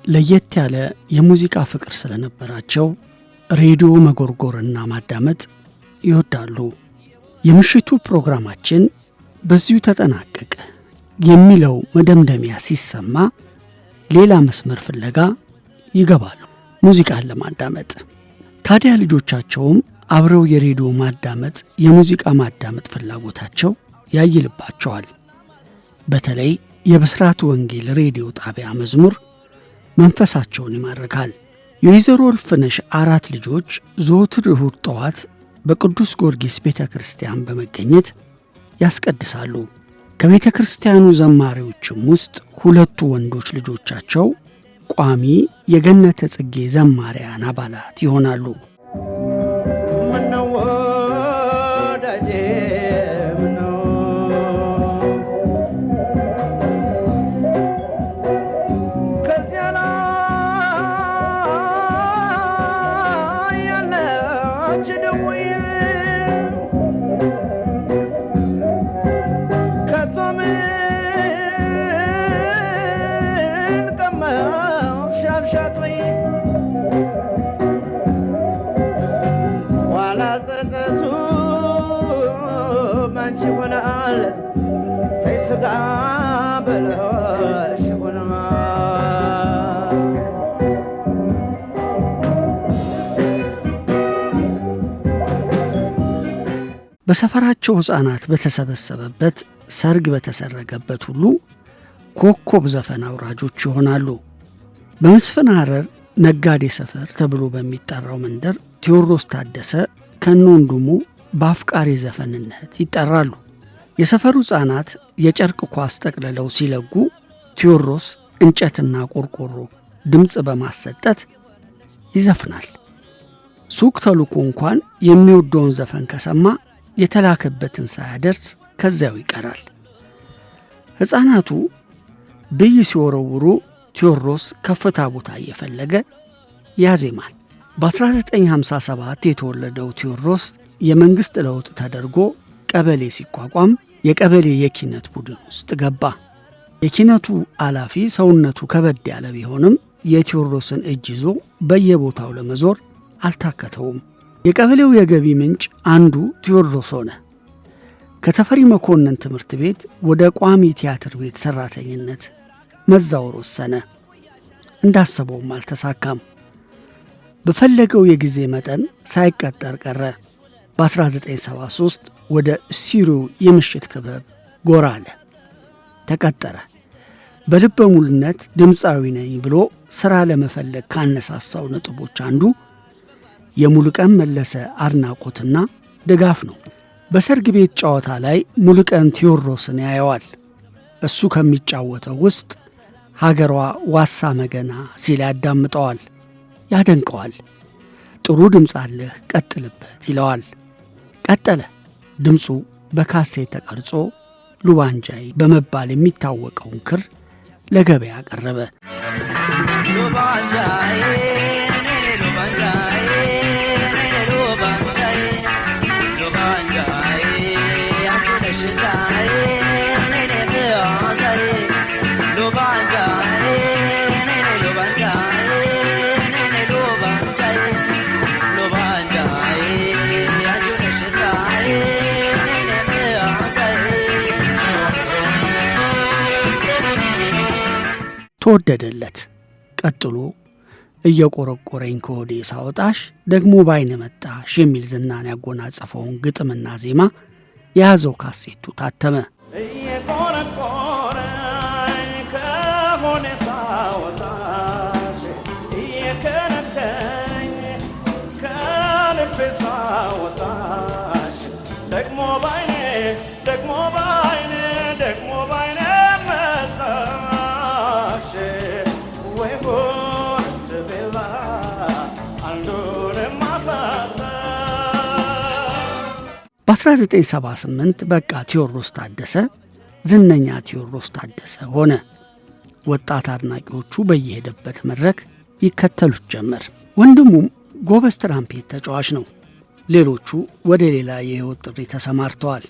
ለየት ያለ የሙዚቃ ፍቅር ስለነበራቸው ሬዲዮ መጎርጎርና ማዳመጥ ይወዳሉ። የምሽቱ ፕሮግራማችን በዚሁ ተጠናቀቀ የሚለው መደምደሚያ ሲሰማ ሌላ መስመር ፍለጋ ይገባሉ ሙዚቃን ለማዳመጥ። ታዲያ ልጆቻቸውም አብረው የሬዲዮ ማዳመጥ የሙዚቃ ማዳመጥ ፍላጎታቸው ያይልባቸዋል። በተለይ የብስራት ወንጌል ሬዲዮ ጣቢያ መዝሙር መንፈሳቸውን ይማርካል። የወይዘሮ እልፍነሽ 4 ልጆች ዘወትር እሁድ ጠዋት በቅዱስ ጊዮርጊስ ቤተ ክርስቲያን በመገኘት ያስቀድሳሉ። ከቤተ ክርስቲያኑ ዘማሪዎችም ውስጥ 2 ወንዶች ልጆቻቸው ቋሚ የገነተ ጽጌ ዘማሪያን አባላት ይሆናሉ። በሰፈራቸው ሕፃናት በተሰበሰበበት ሰርግ በተሰረገበት ሁሉ ኮከብ ዘፈን አውራጆች ይሆናሉ። በመስፍን ሐረር ነጋዴ ሰፈር ተብሎ በሚጠራው መንደር ቴዎድሮስ ታደሰ ከነወንድሙ በአፍቃሪ ዘፈንነት ይጠራሉ። የሰፈሩ ሕፃናት የጨርቅ ኳስ ጠቅልለው ሲለጉ ቴዎድሮስ እንጨትና ቆርቆሮ ድምፅ በማሰጠት ይዘፍናል። ሱቅ ተልኮ እንኳን የሚወደውን ዘፈን ከሰማ የተላከበትን ሳያደርስ ከዚያው ይቀራል። ሕፃናቱ ብይ ሲወረውሩ ቴዎድሮስ ከፍታ ቦታ እየፈለገ ያዜማል። በ1957 የተወለደው ቴዎድሮስ የመንግሥት ለውጥ ተደርጎ ቀበሌ ሲቋቋም የቀበሌ የኪነት ቡድን ውስጥ ገባ። የኪነቱ ኃላፊ ሰውነቱ ከበድ ያለ ቢሆንም የቴዎድሮስን እጅ ይዞ በየቦታው ለመዞር አልታከተውም። የቀበሌው የገቢ ምንጭ አንዱ ቴዎድሮስ ሆነ። ከተፈሪ መኮንን ትምህርት ቤት ወደ ቋሚ ቲያትር ቤት ሠራተኝነት መዛወር ወሰነ። እንዳሰበውም አልተሳካም። በፈለገው የጊዜ መጠን ሳይቀጠር ቀረ። በ1973 ወደ ስቲሪዮ የምሽት ክበብ ጎራ አለ። ተቀጠረ። በልበ ሙሉነት ድምፃዊ ነኝ ብሎ ሥራ ለመፈለግ ካነሳሳው ነጥቦች አንዱ የሙሉቀን መለሰ አድናቆትና ድጋፍ ነው። በሰርግ ቤት ጨዋታ ላይ ሙሉቀን ቴዎድሮስን ያየዋል። እሱ ከሚጫወተው ውስጥ ሀገሯ ዋሳ መገና ሲል ያዳምጠዋል፣ ያደንቀዋል። ጥሩ ድምፅ አለህ ቀጥልበት ይለዋል። ቀጠለ። ድምፁ በካሴት ተቀርጾ ሉባንጃይ በመባል የሚታወቀውን ክር ለገበያ ቀረበ። ተወደደለት። ቀጥሎ እየቆረቆረኝ ከሆዴ ሳወጣሽ ደግሞ ባይነ መጣሽ የሚል ዝናን ያጎናጸፈውን ግጥምና ዜማ የያዘው ካሴቱ ታተመ። እየቆረቆረኝ ከሆዴ ሳወጣሽ እየከነከኝ ከልቤ ሳወጣሽ ደግሞ ባይኔ ደግሞ ባይኔ ደግሞ ባይኔ በ1978 በቃ ቴዎድሮስ ታደሰ ዝነኛ ቴዎድሮስ ታደሰ ሆነ። ወጣት አድናቂዎቹ በየሄደበት መድረክ ይከተሉት ጀመር። ወንድሙም ጎበዝ ትራምፔት ተጫዋች ነው። ሌሎቹ ወደ ሌላ የህይወት ጥሪ ተሰማርተዋል።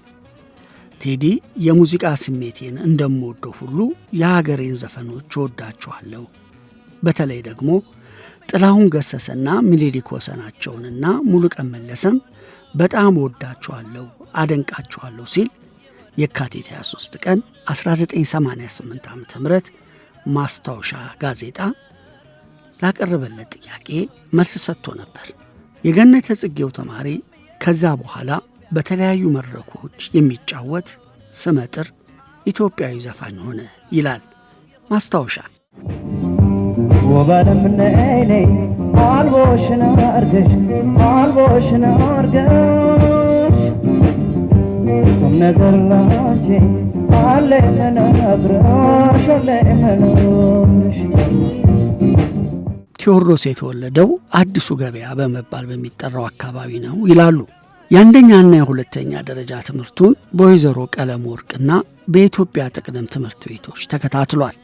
ቴዲ የሙዚቃ ስሜቴን እንደምወደው ሁሉ የሀገሬን ዘፈኖች እወዳቸዋለሁ በተለይ ደግሞ ጥላሁን ገሰሰና ምኒልክ ወሰናቸውንና ሙሉቀን መለሰን በጣም ወዳቸዋለሁ አደንቃቸዋለሁ ሲል የካቲት 23 ቀን 1988 ዓ.ም ማስታወሻ ጋዜጣ ላቀረበለት ጥያቄ መልስ ሰጥቶ ነበር። የገነተ ጽጌው ተማሪ ከዛ በኋላ በተለያዩ መድረኮች የሚጫወት ስመጥር ኢትዮጵያዊ ዘፋኝ ሆነ ይላል ማስታወሻ። ወባለምነ አይኔ አልቦሽና አርገሽ ነገር ላንቺ አለና አብራሽ አለመኖሽ። ቴዎድሮስ የተወለደው አዲሱ ገበያ በመባል በሚጠራው አካባቢ ነው ይላሉ። የአንደኛና የሁለተኛ ደረጃ ትምህርቱን በወይዘሮ ቀለም ወርቅና በኢትዮጵያ ጥቅደም ትምህርት ቤቶች ተከታትሏል።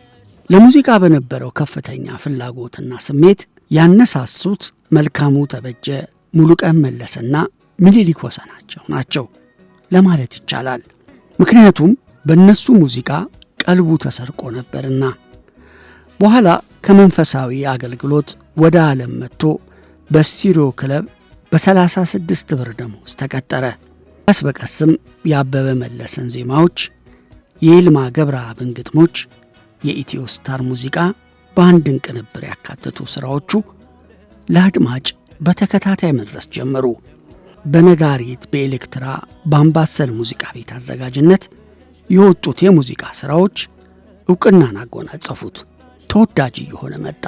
ለሙዚቃ በነበረው ከፍተኛ ፍላጎትና ስሜት ያነሳሱት መልካሙ ተበጀ፣ ሙሉቀን መለሰና ምኒልክ ወሰናቸው ናቸው ለማለት ይቻላል። ምክንያቱም በእነሱ ሙዚቃ ቀልቡ ተሰርቆ ነበርና። በኋላ ከመንፈሳዊ አገልግሎት ወደ ዓለም መጥቶ በስቲሪዮ ክለብ በ36 ብር ደሞዝ ተቀጠረ። ቀስ በቀስም የአበበ መለሰን ዜማዎች፣ የይልማ ገብረአብን ግጥሞች፣ የኢትዮ ስታር ሙዚቃ በአንድን ቅንብር ያካተቱ ሥራዎቹ ለአድማጭ በተከታታይ መድረስ ጀመሩ። በነጋሪት፣ በኤሌክትራ፣ በአምባሰል ሙዚቃ ቤት አዘጋጅነት የወጡት የሙዚቃ ሥራዎች ዕውቅናን አጎናጸፉት። ተወዳጅ እየሆነ መጣ።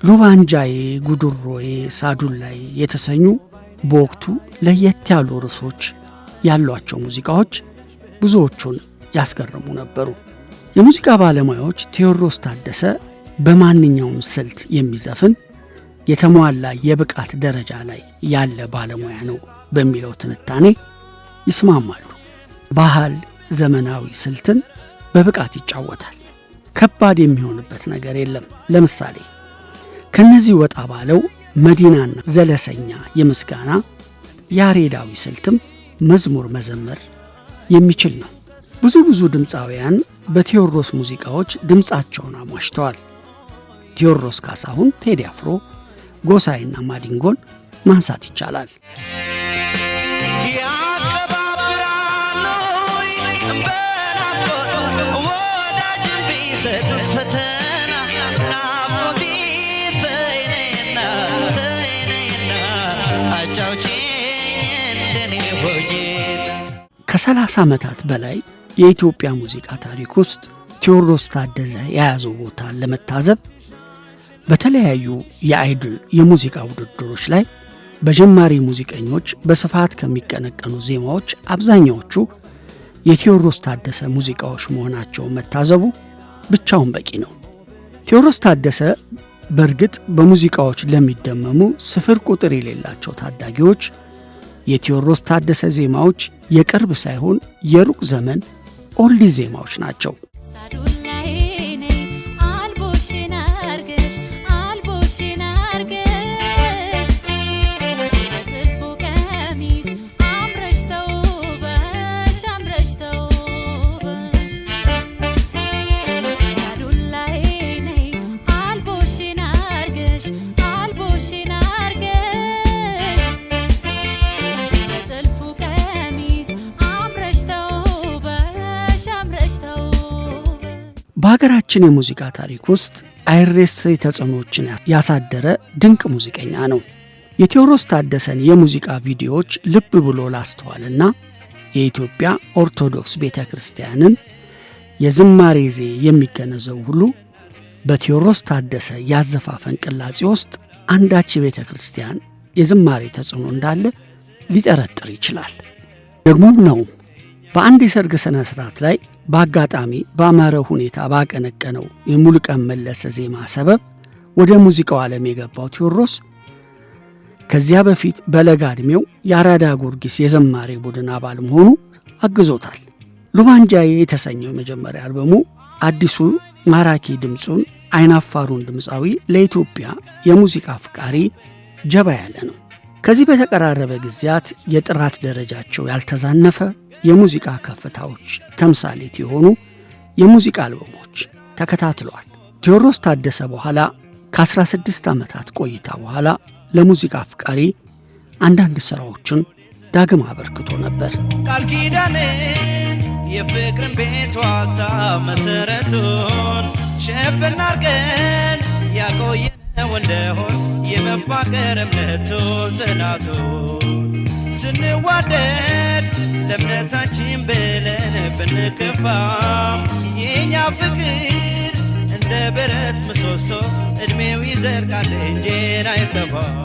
ሉባንጃዬ፣ ጉድሮዬ፣ ሳዱላይ የተሰኙ በወቅቱ ለየት ያሉ ርዕሶች ያሏቸው ሙዚቃዎች ብዙዎቹን ያስገረሙ ነበሩ። የሙዚቃ ባለሙያዎች ቴዎድሮስ ታደሰ በማንኛውም ስልት የሚዘፍን የተሟላ የብቃት ደረጃ ላይ ያለ ባለሙያ ነው በሚለው ትንታኔ ይስማማሉ። ባህል ዘመናዊ ስልትን በብቃት ይጫወታል። ከባድ የሚሆንበት ነገር የለም። ለምሳሌ ከነዚህ ወጣ ባለው መዲናና ዘለሰኛ የምስጋና ያሬዳዊ ስልትም መዝሙር መዘመር የሚችል ነው። ብዙ ድምፃውያን በቴዎድሮስ ሙዚቃዎች ድምፃቸውን አሟሽተዋል። ቴዎድሮስ ካሳሁን፣ ቴዲ አፍሮ፣ ጎሳይና ማዲንጎን ማንሳት ይቻላል። ከ30 ዓመታት በላይ የኢትዮጵያ ሙዚቃ ታሪክ ውስጥ ቴዎድሮስ ታደሰ የያዘው ቦታ ለመታዘብ በተለያዩ የአይድል የሙዚቃ ውድድሮች ላይ በጀማሪ ሙዚቀኞች በስፋት ከሚቀነቀኑ ዜማዎች አብዛኛዎቹ የቴዎድሮስ ታደሰ ሙዚቃዎች መሆናቸውን መታዘቡ ብቻውን በቂ ነው። ቴዎድሮስ ታደሰ በእርግጥ በሙዚቃዎች ለሚደመሙ ስፍር ቁጥር የሌላቸው ታዳጊዎች የቴዎድሮስ ታደሰ ዜማዎች የቅርብ ሳይሆን የሩቅ ዘመን ኦልዲዝ ዜማዎች ናቸው። በሀገራችን የሙዚቃ ታሪክ ውስጥ አይረሴ ተጽዕኖዎችን ያሳደረ ድንቅ ሙዚቀኛ ነው። የቴዎድሮስ ታደሰን የሙዚቃ ቪዲዮዎች ልብ ብሎ ላስተዋልና የኢትዮጵያ ኦርቶዶክስ ቤተክርስቲያንን የዝማሬ ዜ የሚገነዘቡ ሁሉ በቴዎድሮስ ታደሰ ያዘፋፈን ቅላጼ ውስጥ አንዳች የቤተክርስቲያን የዝማሬ ተጽዕኖ እንዳለ ሊጠረጥር ይችላል። ደግሞም ነው በአንድ የሰርግ ስነ ስርዓት ላይ በአጋጣሚ በአማረ ሁኔታ ባቀነቀነው የሙሉቀን መለሰ ዜማ ሰበብ ወደ ሙዚቃው ዓለም የገባው ቴዎድሮስ ከዚያ በፊት በለጋ ዕድሜው የአራዳ ጊዮርጊስ የዘማሬ ቡድን አባል መሆኑ አግዞታል። ሉባንጃዬ የተሰኘው የመጀመሪያ አልበሙ አዲሱ ማራኪ ድምፁን አይናፋሩን ድምፃዊ ለኢትዮጵያ የሙዚቃ አፍቃሪ ጀባ ያለ ነው። ከዚህ በተቀራረበ ጊዜያት የጥራት ደረጃቸው ያልተዛነፈ የሙዚቃ ከፍታዎች ተምሳሌት የሆኑ የሙዚቃ አልበሞች ተከታትለዋል። ቴዎድሮስ ታደሰ በኋላ ከ16 ዓመታት ቆይታ በኋላ ለሙዚቃ አፍቃሪ አንዳንድ ሥራዎችን ዳግም አበርክቶ ነበር። ቃል ኪዳንን የፍቅርን ቤት ዋልታ መሠረቱን ሸፍን አርገን ያቆየነው እንደሆን የመፋቀር እምነቱን ጽናቱን ስንዋደድ ለእምነታችን ብለን ብንከፋም የእኛ ፍቅር እንደ ብረት ምሰሶ ዕድሜው ይዘልቃል እንጂ አይጠፋም።